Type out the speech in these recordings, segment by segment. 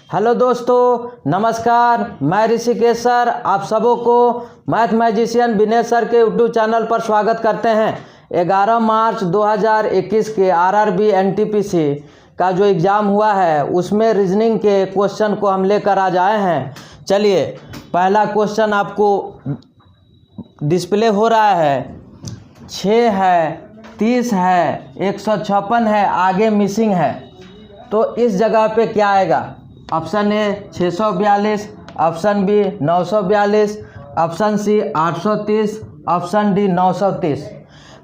Hello दोस्तों, नमस्कार। मैं ऋषिकेश सर आप सबों को मैथ मैजिशियन विनेश सर के यूट्यूब चैनल पर स्वागत करते हैं। 11 मार्च 2021 के आरआरबी एनटीपीसी का जो एग्ज़ाम हुआ है उसमें रीजनिंग के क्वेश्चन को हम लेकर आज आए हैं। चलिए, पहला क्वेश्चन आपको डिस्प्ले हो रहा है। 6 है, 30 है, 156 है, आगे मिसिंग है, तो इस जगह पे क्या आएगा? Option A 642, option B 942, option C 830, option D 930।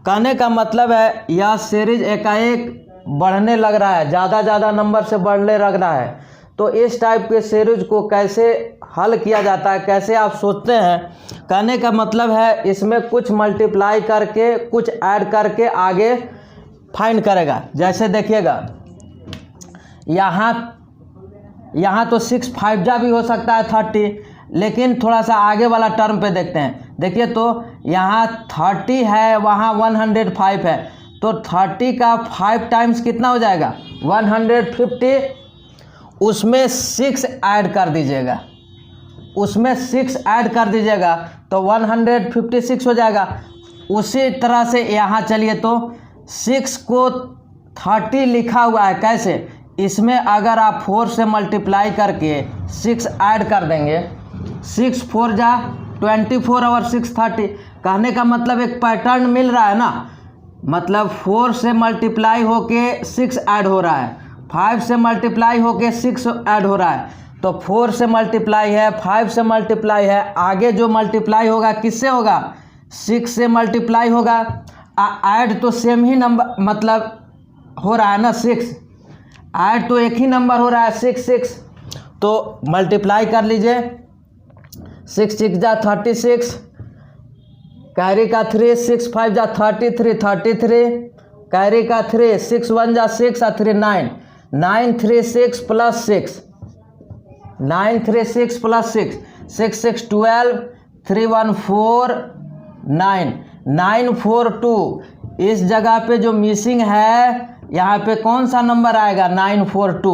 कहने का मतलब है यह सीरीज एकाएक बढ़ने लग रहा है, ज़्यादा नंबर से बढ़ने लग रहा है। तो इस टाइप के सीरीज को कैसे हल किया जाता है, कैसे आप सोचते हैं? कहने का मतलब है इसमें कुछ मल्टीप्लाई करके कुछ ऐड करके आगे फाइंड करेगा। जैसे देखिएगा, यहाँ तो 6 5 जा भी हो सकता है 30, लेकिन थोड़ा सा आगे वाला टर्म पे देखते हैं। देखिए तो यहाँ 30 है, वहाँ 105 है, तो 30 का 5 टाइम्स कितना हो जाएगा? 150। उसमें 6 ऐड कर दीजिएगा, उसमें 6 ऐड कर दीजिएगा तो 156 हो जाएगा। उसी तरह से यहाँ चलिए तो 6 को 30 लिखा हुआ है, कैसे? इसमें अगर आप 4 से मल्टीप्लाई करके 6 ऐड कर देंगे, 6 4 जा 24 और 6 30। कहने का मतलब एक पैटर्न मिल रहा है ना, मतलब 4 से मल्टीप्लाई होके 6 ऐड हो रहा है, 5 से मल्टीप्लाई होके 6 ऐड हो रहा है। तो 4 से मल्टीप्लाई है, 5 से मल्टीप्लाई है, आगे जो मल्टीप्लाई होगा किससे होगा? 6 से मल्टीप्लाई होगा। ऐड तो सेम ही नंबर मतलब हो रहा है ना, 6 ऐड तो एक ही नंबर हो रहा है 6। तो मल्टीप्लाई कर लीजिए, 6 6 जा 36, कैरी का 3, 6 5 जा 33, कैरी का 3, 6 1 जा 6 और 3 9, 9 3 6 प्लस 6, 9 3 6 प्लस 6, 6 6 12, 3 1 4 9, 9 4 2। इस जगह पे जो मिसिंग है यहाँ पे कौन सा नंबर आएगा? 942,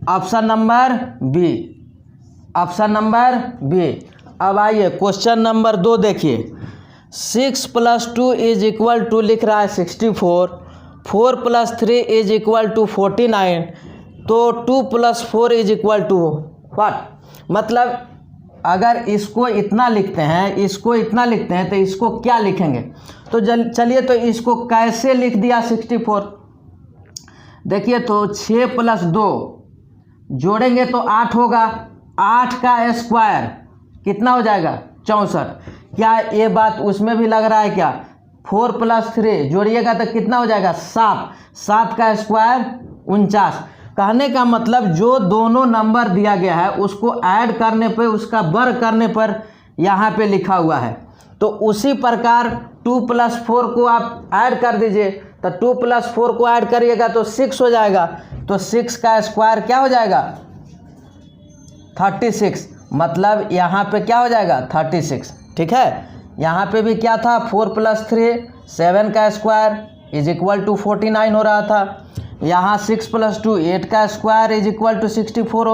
option number B, option number B. अब आइए क्वेश्चन नंबर 2 देखिए। 6 + 2 = लिख रहा है 64, 4 + 3 = 49, तो 2 + 4 = व्हाट? मतलब अगर इसको इतना लिखते हैं, इसको इतना लिखते हैं, तो इसको क्या लिखेंगे? तो चलिए तो इसको कैसे लिख दिया 64। देखिए तो 6 + 2 जोड़ेंगे तो 8 होगा, 8 का स्क्वायर कितना हो जाएगा? 64। क्या ये बात उसमें भी लग रहा है क्या? 4 + 3 जोड़िएगा तो कितना हो जाएगा? 7, 7 का स्क्वायर 49। कहने का मतलब जो दोनों नंबर दिया गया है उसको ऐड करने पे, उसका वर्ग करने पर यहाँ पे लिखा हुआ है। तो उसी प्रकार 2 + 4 को आप ऐड कर दीजिए, तो 2 + 4 को ऐड करिएगा तो 6 हो जाएगा, तो 6 का स्क्वायर क्या हो जाएगा? 36। मतलब यहाँ पे क्या हो जाएगा? 36। ठीक है, यहाँ पे भी क्या था? 4 + 3 7 का स्क्वायर = 49 हो रहा था। यहाँ 6 + 2 8 का स्क्वायर = 64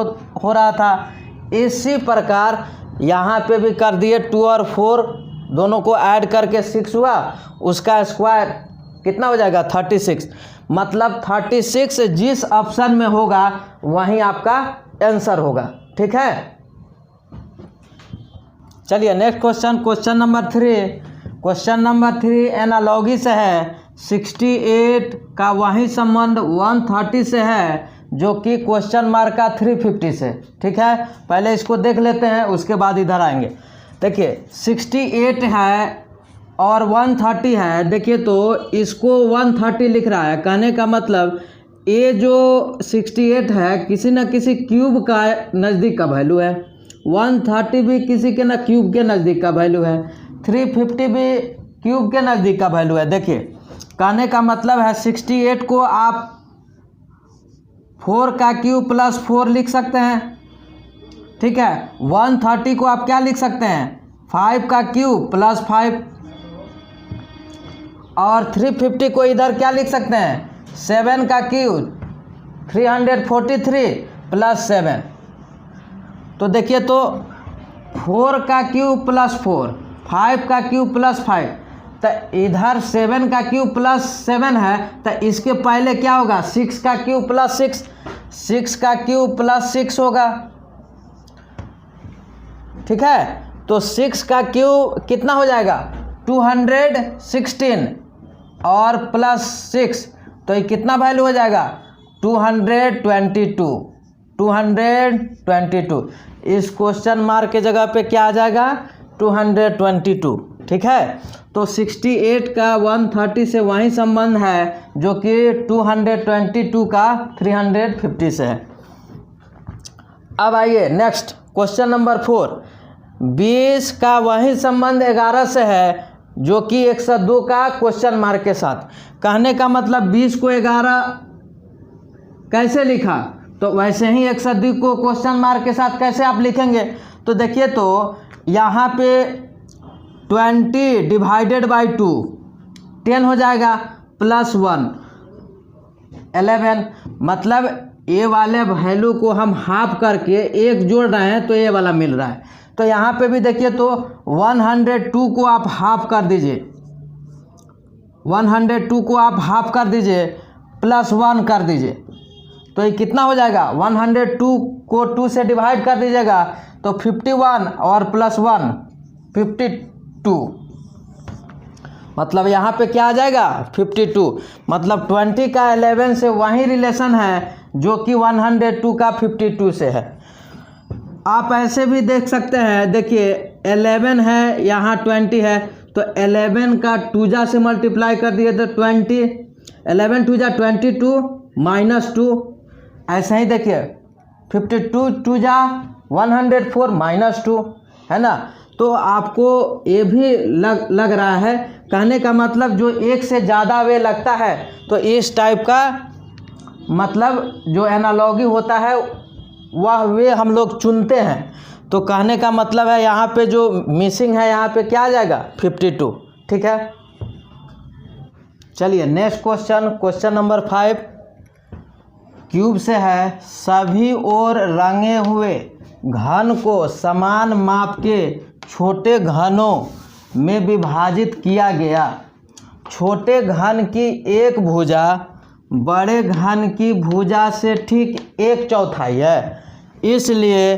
हो रहा था। इसी प्रकार यहाँ पे भी कर दिए, 2 और 4 दोनों को ऐड करके 6 हुआ, उसका स्क्वायर कितना हो जाएगा? 36। मतलब 36 जिस ऑप्शन में होगा वहीं आपका आंसर होगा। ठीक है, चलिए next question, question number 3। Question number 3 analogy से है। 68 का वही संबंध 130 से है, जो कि क्वेश्चन मार्क का 350 से। ठीक है, पहले इसको देख लेते हैं, उसके बाद इधर आएंगे। देखिए 68 है और 130 है। देखिए तो इसको 130 लिख रहा है, कहने का मतलब ये जो 68 है किसी न किसी क्यूब का नज़दीक का वैल्यू है, 130 भी किसी के ना क्यूब के नज़दीक का वैल्यू है, 350 भी क्यूब के नज़दीक का वैल्यू है। देखिए कहने का मतलब है 68 को आप 4 का क्यूब + 4 लिख सकते हैं। ठीक है, 130 को आप क्या लिख सकते हैं? 5 का क्यूब + 5, और 350 को इधर क्या लिख सकते हैं? 7 का क्यूब 343 + 7। तो देखिए तो 4 का क्यूब प्लस 4, 5 का क्यूब प्लस 5, तो इधर 7 का क्यूब प्लस 7 है, तो इसके पहले क्या होगा 6 का क्यूब प्लस 6, 6 का क्यूब प्लस 6 होगा। ठीक है, तो 6 का क्यूब कितना हो जाएगा 216 और प्लस 6, तो ये कितना वैल्यू हो जाएगा 222, 222। इस क्वेश्चन मार्क के जगह पे क्या आ जाएगा 222। ठीक है, तो 68 का 130 से वही संबंध है जो कि 222 का 350 से है। अब आइए नेक्स्ट क्वेश्चन नंबर 4, 20 का वही संबंध 11 से है जो कि 102 का क्वेश्चन मार्क के साथ। कहने का मतलब 20 को 11 कैसे लिखा, तो वैसे ही 102 को क्वेश्चन मार्क के साथ कैसे आप लिखेंगे। तो देखिए तो यहाँ पे 20 डिवाइडेड बाई 2 10 हो जाएगा, प्लस 1 11, मतलब ए वाले वैल्यू को हम हाफ करके एक जोड़ रहे हैं तो ये वाला मिल रहा है। तो यहाँ पे भी देखिए तो 102 को आप हाफ कर दीजिए, 102 को आप हाफ कर दीजिए प्लस 1 कर दीजिए, तो ये कितना हो जाएगा 102 को 2 से डिवाइड कर दीजिएगा तो 51 और प्लस 1 52, मतलब यहाँ पे क्या आ जाएगा 52। मतलब 20 का 11 से वही रिलेशन है जो कि 102 का 52 से है। आप ऐसे भी देख सकते हैं, देखिए 11 है यहाँ 20 है, तो 11 का 2 जा से मल्टीप्लाई कर दिए तो 20, 11 2 जा 22 माइनस 2, ऐसे ही देखिए 52 2 जा 104 माइनस 2, है ना। तो आपको ये भी लग रहा है, कहने का मतलब जो एक से ज़्यादा वे लगता है तो इस टाइप का मतलब जो एनालॉगी होता है वह वे हम लोग चुनते हैं। तो कहने का मतलब है यहाँ पे जो मिसिंग है यहाँ पे क्या आ जाएगा 52। ठीक है, चलिए next question, question number 5 cube से है। सभी ओर रंगे हुए घन को समान माप के छोटे घनों में विभाजित किया गया। छोटे घन की एक भुजा बड़े घन की भुजा से ठीक 1/4 है, इसलिए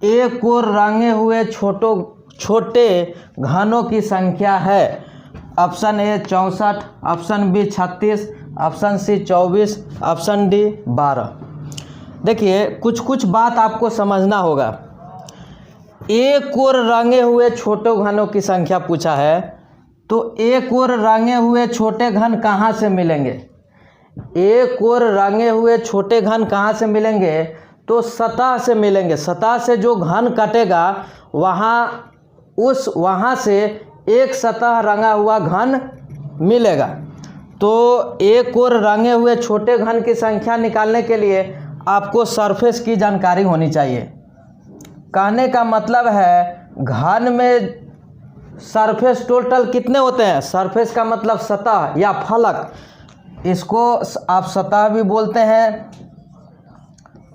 एक ओर रंगे हुए छोटे घनों की संख्या है। Option A 64, option B 36, option C 24, option D 12। देखिए कुछ बात आपको समझना होगा। एक ओर रंगे हुए छोटे घनों की संख्या पूछा है, तो एक ओर रंगे हुए छोटे घन कहाँ से मिलेंगे। एक ओर रंगे हुए छोटे घन कहाँ से मिलेंगे, तो सतह से मिलेंगे। सतह से जो घन कटेगा वहाँ से एक सतह रंगा हुआ घन मिलेगा। तो एक ओर रंगे हुए छोटे घन की संख्या निकालने के लिए आपको सरफेस की जानकारी होनी चाहिए। कहने का मतलब है घन में सरफेस टोटल कितने होते हैं। सरफेस का मतलब सतह या फलक, इसको आप सतह भी बोलते हैं,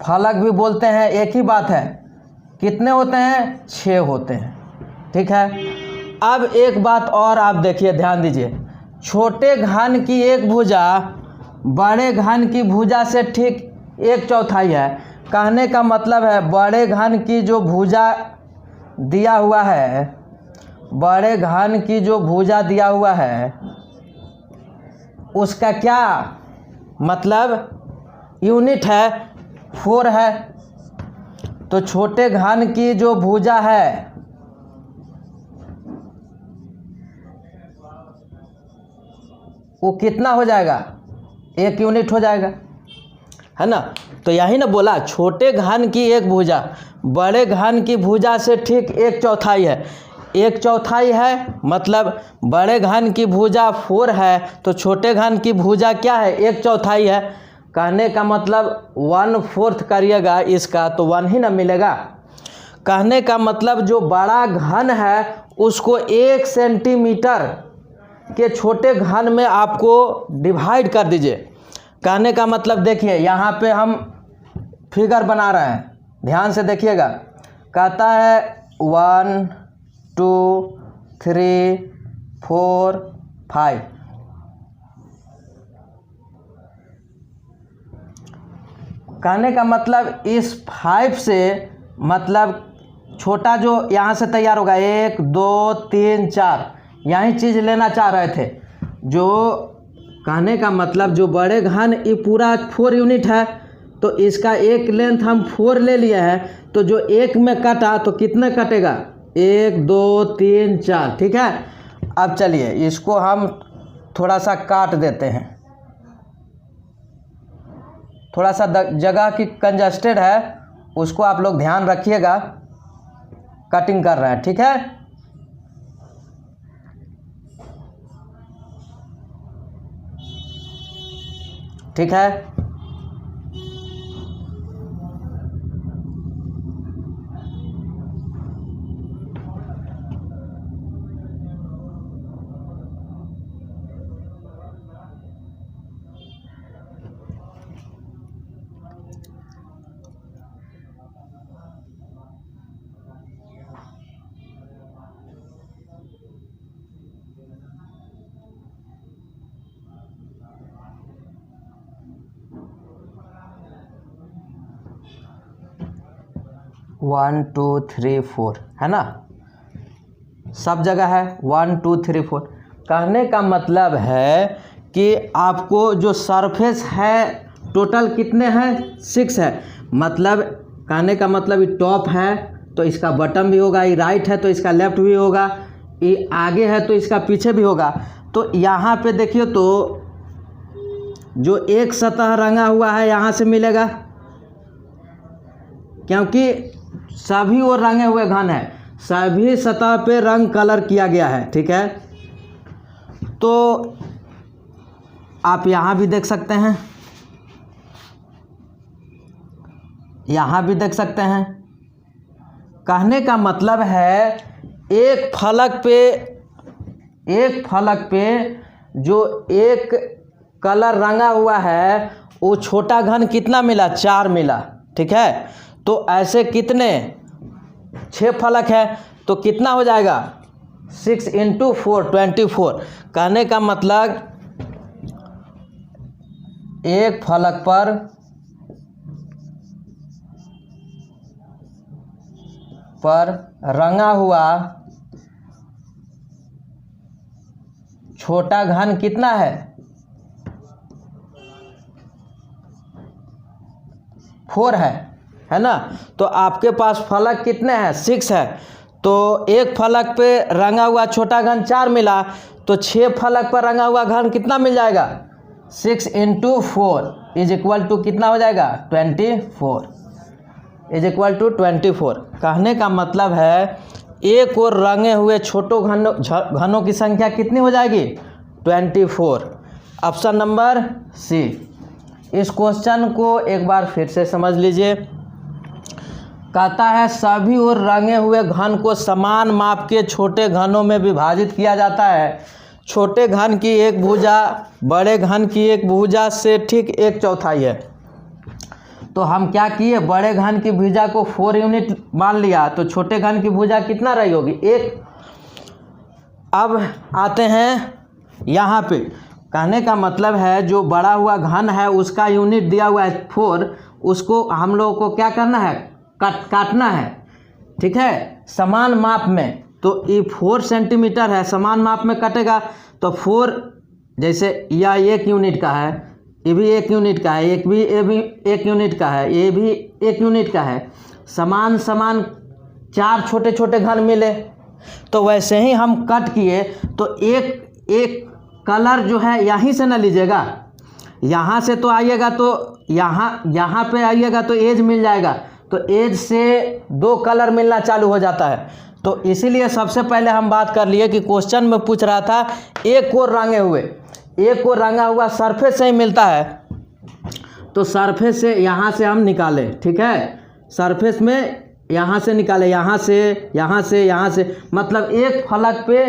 फलक भी बोलते हैं, एक ही बात है। कितने होते हैं 6 होते हैं। ठीक है, अब एक बात और आप देखिए, ध्यान दीजिए। छोटे घन की एक भुजा बड़े घन की भुजा से ठीक 1/4 है। कहने का मतलब है बड़े घन की जो भुजा दिया हुआ है, बड़े घन की जो भुजा दिया हुआ है उसका क्या मतलब यूनिट है 4 है। तो छोटे घन की जो भुजा है वो कितना हो जाएगा 1 यूनिट हो जाएगा, है ना। तो यही ना बोला, छोटे घन की एक भुजा बड़े घन की भुजा से ठीक 1/4 है। 1/4 है मतलब बड़े घन की भुजा 4 है, तो छोटे घन की भुजा क्या है 1/4 है। कहने का मतलब 1/4 करिएगा इसका तो 1 ही ना मिलेगा। कहने का मतलब जो बड़ा घन है उसको 1 सेंटीमीटर के छोटे घन में आपको डिवाइड कर दीजिए। कहने का मतलब देखिए यहाँ पे हम फिगर बना रहे हैं, ध्यान से देखिएगा। कहता है 1 2 3 4 5। कहने का मतलब इस 5 से मतलब छोटा जो यहाँ से तैयार होगा 1 2 3 4 यही चीज़ लेना चाह रहे थे। जो कहने का मतलब जो बड़े घन ये पूरा 4 यूनिट है, तो इसका एक लेंथ हम 4 ले लिए हैं, तो जो एक में कटा तो कितने कटेगा 1 2 3 4। ठीक है, अब चलिए इसको हम थोड़ा सा काट देते हैं। थोड़ा सा जगह की कंजस्टेड है, उसको आप लोग ध्यान रखिएगा। कटिंग कर रहे हैं, ठीक है। ठीक है, वन टू थ्री फोर है ना, सब जगह है 1 2 3 4। कहने का मतलब है कि आपको जो सरफेस है टोटल कितने हैं 6 है। मतलब कहने का मतलब ये टॉप है तो इसका बटन भी होगा, ये राइट है तो इसका लेफ्ट भी होगा, ये आगे है तो इसका पीछे भी होगा। तो यहाँ पे देखिए तो जो एक सतह रंगा हुआ है यहाँ से मिलेगा, क्योंकि सभी वो रंगे हुए घन है, सभी सतह पे रंग कलर किया गया है। ठीक है, तो आप यहाँ भी देख सकते हैं, यहाँ भी देख सकते हैं। कहने का मतलब है एक फलक पे जो एक कलर रंगा हुआ है वो छोटा घन कितना मिला 4 मिला। ठीक है, तो ऐसे कितने 6 फलक है तो कितना हो जाएगा 6 × 4 24। कहने का मतलब एक फलक पर रंगा हुआ छोटा घन कितना है 4 है ना। तो आपके पास फलक कितने हैं 6 है, तो एक फलक पे रंगा हुआ छोटा घन 4 मिला, तो 6 फलक पर रंगा हुआ घन कितना मिल जाएगा 6 × 4 = कितना हो जाएगा 24 = 24। कहने का मतलब है एक और रंगे हुए छोटो घनों की संख्या कितनी हो जाएगी 24। Option number C. इस क्वेश्चन को एक बार फिर से समझ लीजिए। कहता है सभी और रंगे हुए घन को समान माप के छोटे घनों में विभाजित किया जाता है। छोटे घन की एक भुजा बड़े घन की एक भुजा से ठीक 1/4 है। तो हम क्या किए, बड़े घन की भुजा को 4 यूनिट मान लिया, तो छोटे घन की भुजा कितना रही होगी 1। अब आते हैं यहाँ पे। कहने का मतलब है जो बड़ा हुआ घन है उसका यूनिट दिया हुआ है 4, उसको हम लोगों को क्या करना है काटना है। ठीक है, समान माप में। तो ये 4 सेंटीमीटर है, समान माप में कटेगा तो 4 जैसे यह 1 यूनिट का है, ये भी 1 यूनिट का है, ये भी 1 यूनिट का है, ये भी 1 यूनिट का है। समान 4 छोटे छोटे घन मिले, तो वैसे ही हम कट किए तो एक कलर जो है यहीं से ना लीजिएगा, यहाँ से तो आइएगा तो यहाँ पे आइएगा तो एज मिल जाएगा, तो एज से 2 कलर मिलना चालू हो जाता है। तो इसीलिए सबसे पहले हम बात कर लिए कि क्वेश्चन में पूछ रहा था एक और रंगा हुआ सरफेस से ही मिलता है, तो सरफेस से यहाँ से हम निकाले। ठीक है, सरफेस में यहाँ से निकाले, यहाँ से मतलब एक फलक पे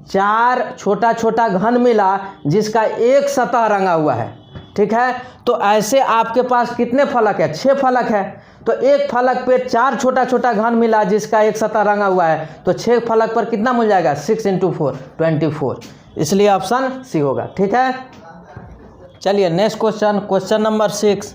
4 छोटा छोटा घन मिला जिसका एक सतह रंगा हुआ है। ठीक है, तो ऐसे आपके पास कितने फलक है 6 फलक है। तो एक फलक पे 4 छोटा छोटा घन मिला जिसका एक सतह रंगा हुआ है, तो 6 फलक पर कितना मिल जाएगा? 6 × 4 24, इसलिए ऑप्शन सी होगा। ठीक है, चलिए नेक्स्ट क्वेश्चन, क्वेश्चन नंबर 6।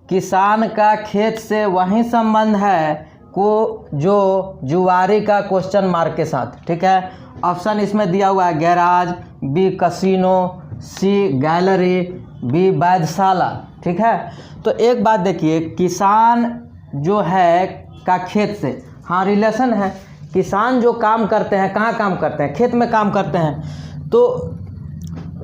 किसान का खेत से वही संबंध है को जो जुआरी का क्वेश्चन मार्क के साथ। ठीक है, ऑप्शन इसमें दिया हुआ है गैराज, बी कसिनो, सी गैलरी, बी वैधशाला। ठीक है, तो एक बात देखिए, किसान जो है का खेत से, हाँ रिलेशन है। किसान जो काम करते हैं, कहाँ काम करते हैं? खेत में काम करते हैं। तो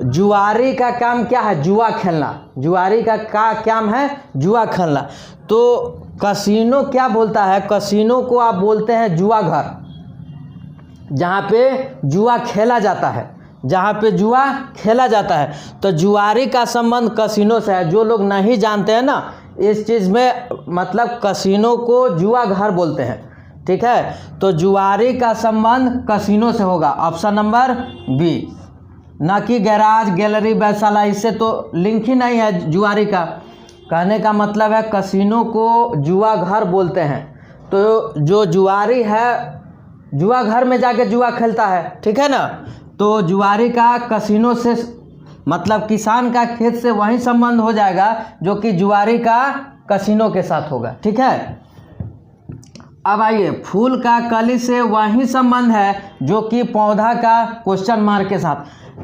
जुआरी का काम क्या है? जुआ खेलना। जुआरी का काम है जुआ खेलना। तो कसिनो क्या बोलता है? कसिनो को आप बोलते हैं जुआ घर, जहाँ पे जुआ खेला जाता है, जहाँ पे जुआ खेला जाता है। तो जुआरी का संबंध कसिनो से है। जो लोग नहीं जानते हैं ना इस चीज़ में, मतलब कसिनो को जुआ घर बोलते हैं। ठीक है, तो जुआरी का संबंध कसिनो से होगा, ऑप्शन नंबर बी, ना कि गैराज, गैलरी, वैधशाला। इससे तो लिंक ही नहीं है जुआरी का। कहने का मतलब है कसिनो को जुआ घर बोलते हैं। तो जो जुआरी है जुआ घर में जाके जुआ खेलता है। ठीक है ना, तो जुआरी का कसिनो से, मतलब किसान का खेत से वही संबंध हो जाएगा जो कि जुआरी का कसिनो के साथ होगा। ठीक है, अब आइए, फूल का कली से वही संबंध है जो कि पौधा का क्वेश्चन मार्क के साथ।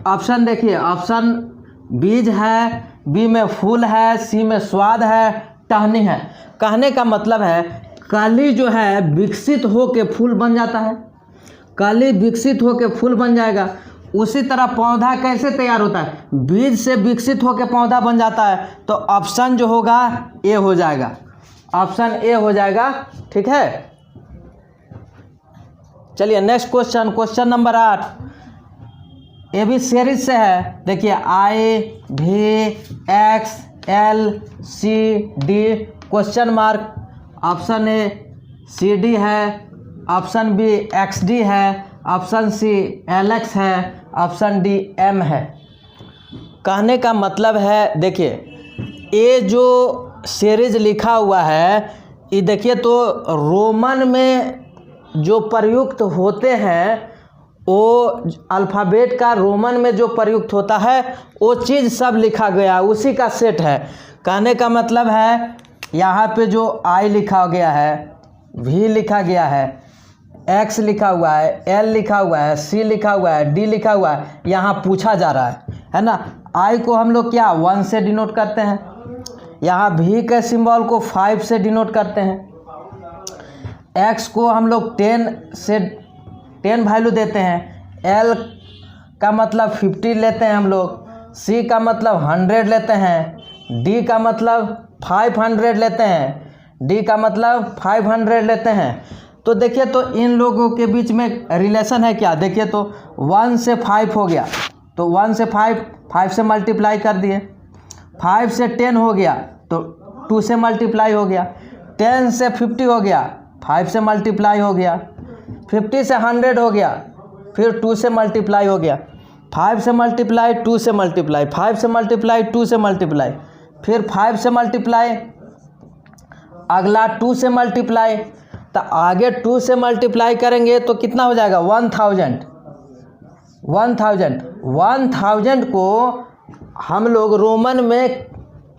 ऑप्शन देखिए, ऑप्शन बीज है, बी में फूल है, सी में स्वाद है, टहनी है। कहने का मतलब है कली जो है विकसित हो के फूल बन जाता है। कली विकसित हो के फूल बन जाएगा। उसी तरह पौधा कैसे तैयार होता है? बीज से विकसित हो के पौधा बन जाता है। तो ऑप्शन जो होगा ए हो जाएगा, ऑप्शन ए हो जाएगा। ठीक है, चलिए नेक्स्ट क्वेश्चन, क्वेश्चन नंबर 8। ये भी सीरीज से है। देखिए आई भी X L C D question mark. Option A C D है, ऑप्शन बी एक्स डी है, ऑप्शन सी एल एक्स है, ऑप्शन डी एम है। कहने का मतलब है, देखिए ये जो सीरीज लिखा हुआ है, ये देखिए तो रोमन में जो प्रयुक्त होते हैं, वो अल्फ़ाबेट का रोमन में जो प्रयुक्त होता है वो चीज़ सब लिखा गया, उसी का सेट है। कहने का मतलब है यहाँ पे जो आई लिखा गया है, वी लिखा गया है, एक्स लिखा हुआ है, एल लिखा हुआ है, सी लिखा हुआ है, डी लिखा हुआ है, यहाँ पूछा जा रहा है ना। आई को हम लोग क्या 1 से डिनोट करते हैं, यहाँ वी के सिंबल को 5 से डिनोट करते हैं, एक्स को हम लोग 10 वैल्यू देते हैं, एल का मतलब 50 लेते हैं हम लोग, सी का मतलब 100 लेते हैं, डी का मतलब 500 लेते हैं, डी का मतलब 500 लेते हैं। तो देखिए तो इन लोगों के बीच में रिलेशन है क्या? देखिए तो 1 से 5 हो गया, तो 1 से 5 से मल्टीप्लाई कर दिए, 5 से 10 हो गया तो 2 से मल्टीप्लाई हो गया, 10 से 50 हो गया, 5 से मल्टीप्लाई हो गया, 50 से 100 हो गया, फिर 2 से मल्टीप्लाई हो गया, 5 से मल्टीप्लाई, 2 से मल्टीप्लाई, 5 से मल्टीप्लाई, 2 से मल्टीप्लाई, फिर 5 से मल्टीप्लाई, अगला 2 से मल्टीप्लाई, तो आगे 2 से मल्टीप्लाई करेंगे तो कितना हो जाएगा? 1000 को हम लोग रोमन में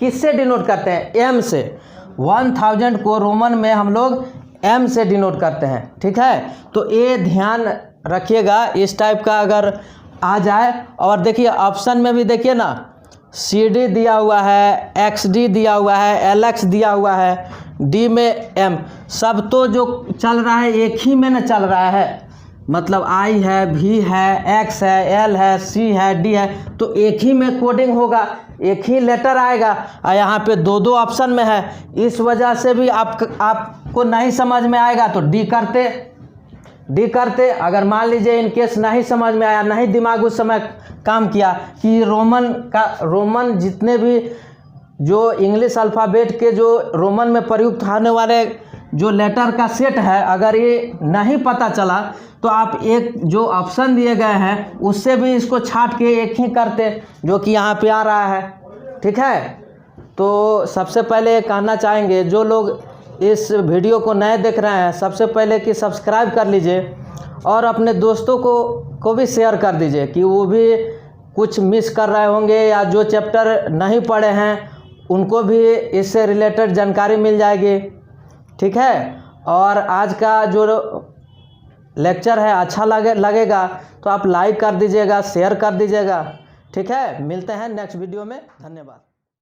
किससे डिनोट करते हैं? एम से। 1000 को रोमन में हम लोग एम से डिनोट करते हैं। ठीक है, तो ये ध्यान रखिएगा, इस टाइप का अगर आ जाए। और देखिए ऑप्शन में भी देखिए ना, सी डी दिया हुआ है, एक्स डी दिया हुआ है, एल एक्स दिया हुआ है, डी में एम, सब तो जो चल रहा है एक ही में न चल रहा है। मतलब आई है, वी है, एक्स है, एल है, सी है, डी है, तो एक ही में कोडिंग होगा, एक ही लेटर आएगा। और यहाँ पे 2 ऑप्शन में है, इस वजह से भी आपको नहीं समझ में आएगा तो डी करते। अगर मान लीजिए इन केस नहीं समझ में आया, नहीं दिमाग उस समय काम किया कि रोमन जितने भी जो इंग्लिश अल्फ़ाबेट के जो रोमन में प्रयुक्त होने वाले जो लेटर का सेट है, अगर ये नहीं पता चला तो आप एक जो ऑप्शन दिए गए हैं उससे भी इसको छाट के एक ही करते, जो कि यहाँ पे आ रहा है। ठीक है, तो सबसे पहले कहना चाहेंगे जो लोग इस वीडियो को नए देख रहे हैं, सबसे पहले कि सब्सक्राइब कर लीजिए और अपने दोस्तों को भी शेयर कर दीजिए कि वो भी कुछ मिस कर रहे होंगे या जो चैप्टर नहीं पढ़े हैं उनको भी इससे रिलेटेड जानकारी मिल जाएगी। ठीक है, और आज का जो लेक्चर है अच्छा लगेगा तो आप लाइक कर दीजिएगा, शेयर कर दीजिएगा। ठीक है, मिलते हैं नेक्स्ट वीडियो में। धन्यवाद।